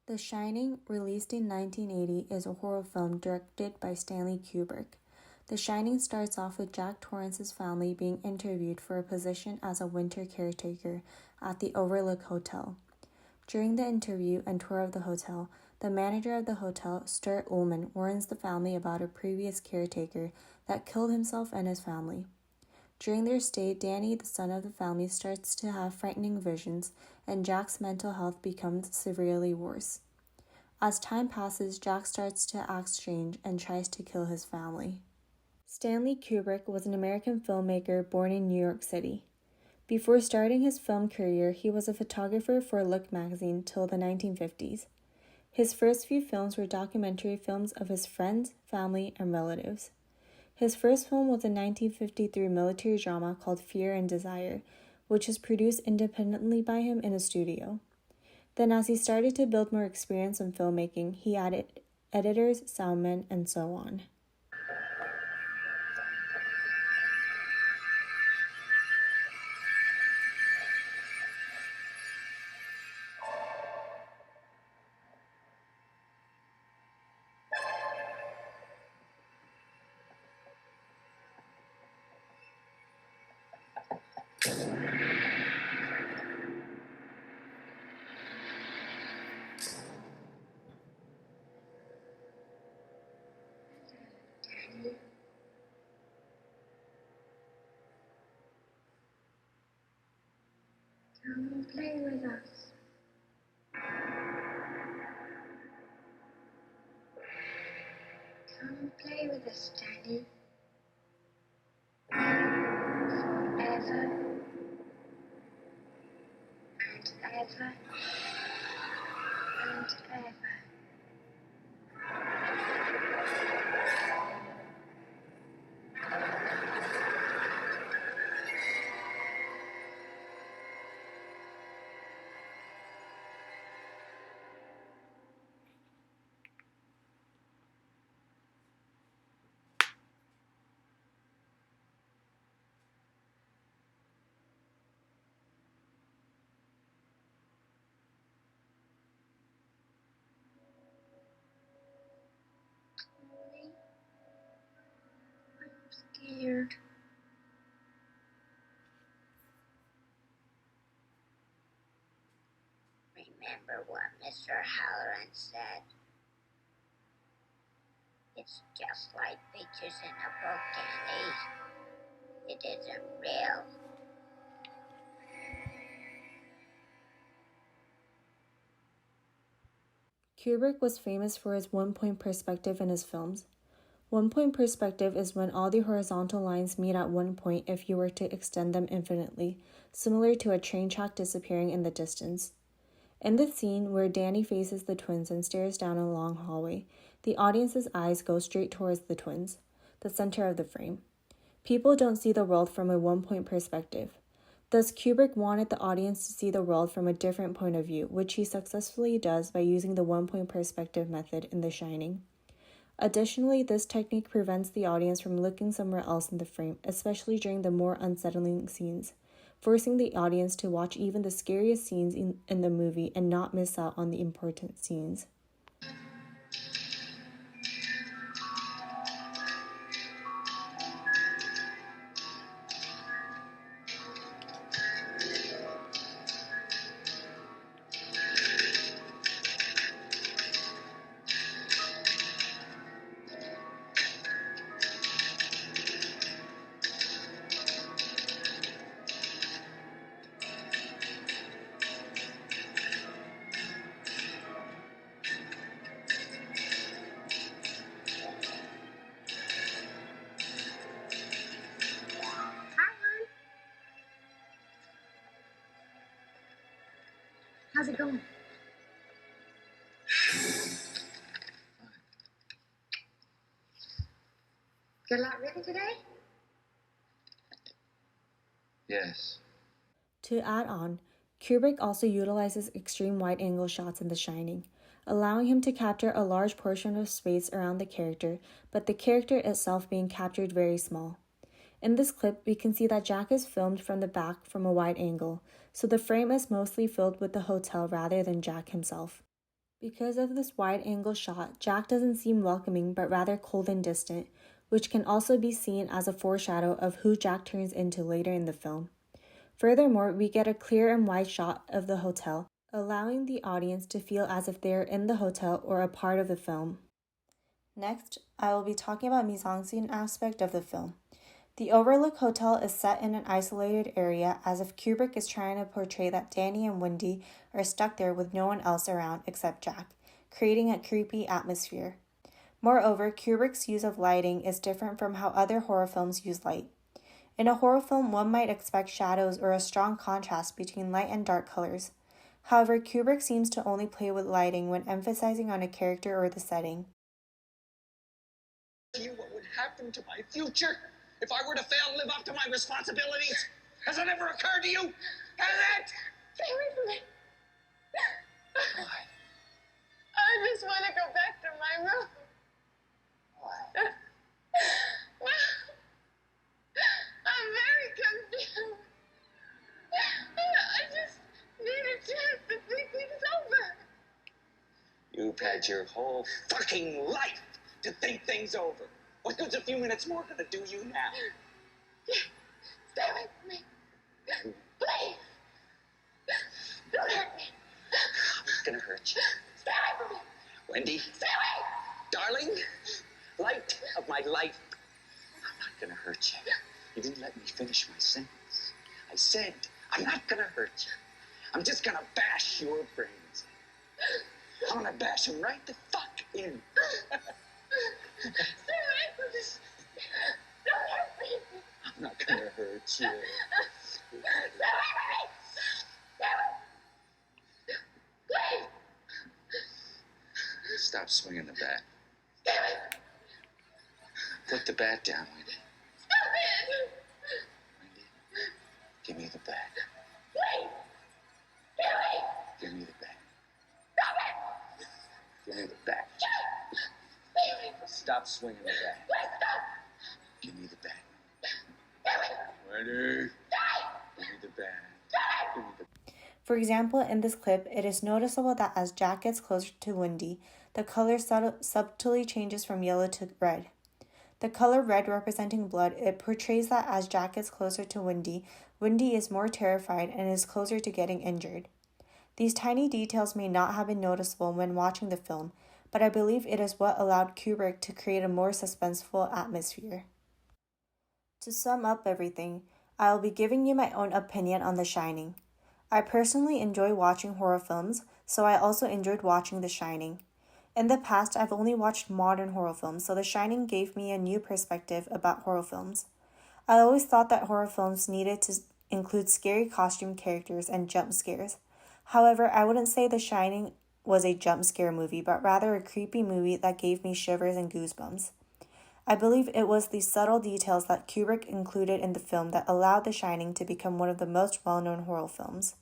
The Shining, released in 1980, is a horror film directed by Stanley Kubrick. The Shining starts off with Jack Torrance's family being interviewed for a position as a winter caretaker at the Overlook Hotel. During the interview and tour of the hotel, the manager of the hotel, Stuart Ullman, warns the family about a previous caretaker that killed himself and his family. During their stay, Danny, the son of the family, starts to have frightening visions, and Jack's mental health becomes severely worse. As time passes, Jack starts to act strange and tries to kill his family. Stanley Kubrick was an American filmmaker born in New York City. Before starting his film career, he was a photographer for Look magazine till the 1950s. His first few films were documentary films of his friends, family, and relatives. His first film was a 1953 military drama called Fear and Desire, which was produced independently by him in a studio. Then, as he started to build more experience in filmmaking, he added editors, soundmen, and so on. Come and play with us. Come and play with us, Danny. Forever and ever and ever. I'm scared. Remember what Mr. Halloran said? It's just like pictures in a book, Danny. It isn't real. Kubrick was famous for his one-point perspective in his films. One-point perspective is when all the horizontal lines meet at one point if you were to extend them infinitely, similar to a train track disappearing in the distance. In the scene where Danny faces the twins and stares down a long hallway, the audience's eyes go straight towards the twins, the center of the frame. People don't see the world from a one-point perspective. Thus, Kubrick wanted the audience to see the world from a different point of view, which he successfully does by using the one-point perspective method in The Shining. Additionally, this technique prevents the audience from looking somewhere else in the frame, especially during the more unsettling scenes, forcing the audience to watch even the scariest scenes in the movie and not miss out on the important scenes. How's it going? Get a lot written today? Yes. To add on, Kubrick also utilizes extreme wide-angle shots in The Shining, allowing him to capture a large portion of space around the character, but the character itself being captured very small. In this clip, we can see that Jack is filmed from the back from a wide angle, so the frame is mostly filled with the hotel rather than Jack himself. Because of this wide-angle shot, Jack doesn't seem welcoming but rather cold and distant, which can also be seen as a foreshadow of who Jack turns into later in the film. Furthermore, we get a clear and wide shot of the hotel, allowing the audience to feel as if they are in the hotel or a part of the film. Next, I will be talking about mise-en-scène aspect of the film. The Overlook Hotel is set in an isolated area as if Kubrick is trying to portray that Danny and Wendy are stuck there with no one else around except Jack, creating a creepy atmosphere. Moreover, Kubrick's use of lighting is different from how other horror films use light. In a horror film, one might expect shadows or a strong contrast between light and dark colors. However, Kubrick seems to only play with lighting when emphasizing on a character or the setting. What would happen to my future if I were to fail to live up to my responsibilities? Has it ever occurred to you? Has it? Stay away from me. Why? I just want to go back to my room. Why? I'm very confused. I just need a chance to think things over. You've had your whole fucking life to think things over. What good's a few minutes more gonna do you now? Stay away from me. Please. Don't hurt me. I'm not gonna hurt you. Stay away from me. Wendy, Stay away. darling, light of my life, I'm not gonna hurt you. You didn't let me finish my sentence. I said, I'm not gonna hurt you. I'm just gonna bash your brains in. I'm gonna bash them right the fuck in. Stay away from me. Don't hurt me. I'm not gonna hurt you. Stay away from me. Stay away. Please. Stop swinging the bat. Stay away. Put the bat down, Wendy. Stop it. Wendy, give me the bat. Please. Stay away. Give me the bat. Stop it. Give me the bat. Stay away. Stop swinging the bat. Please stop. Give me the bat. Stay away. Wendy, Stay. give me the bat. Give me the bat. For example, in this clip, it is noticeable that as Jack gets closer to Wendy, the color subtly changes from yellow to red. The color red representing blood, it portrays that as Jack gets closer to Wendy, Wendy is more terrified and is closer to getting injured. These tiny details may not have been noticeable when watching the film, but I believe it is what allowed Kubrick to create a more suspenseful atmosphere. To sum up everything, I will be giving you my own opinion on The Shining. I personally enjoy watching horror films, so I also enjoyed watching The Shining. In the past, I've only watched modern horror films, so The Shining gave me a new perspective about horror films. I always thought that horror films needed to include scary costume characters and jump scares. However, I wouldn't say The Shining was a jump scare movie, but rather a creepy movie that gave me shivers and goosebumps. I believe it was the subtle details that Kubrick included in the film that allowed The Shining to become one of the most well-known horror films.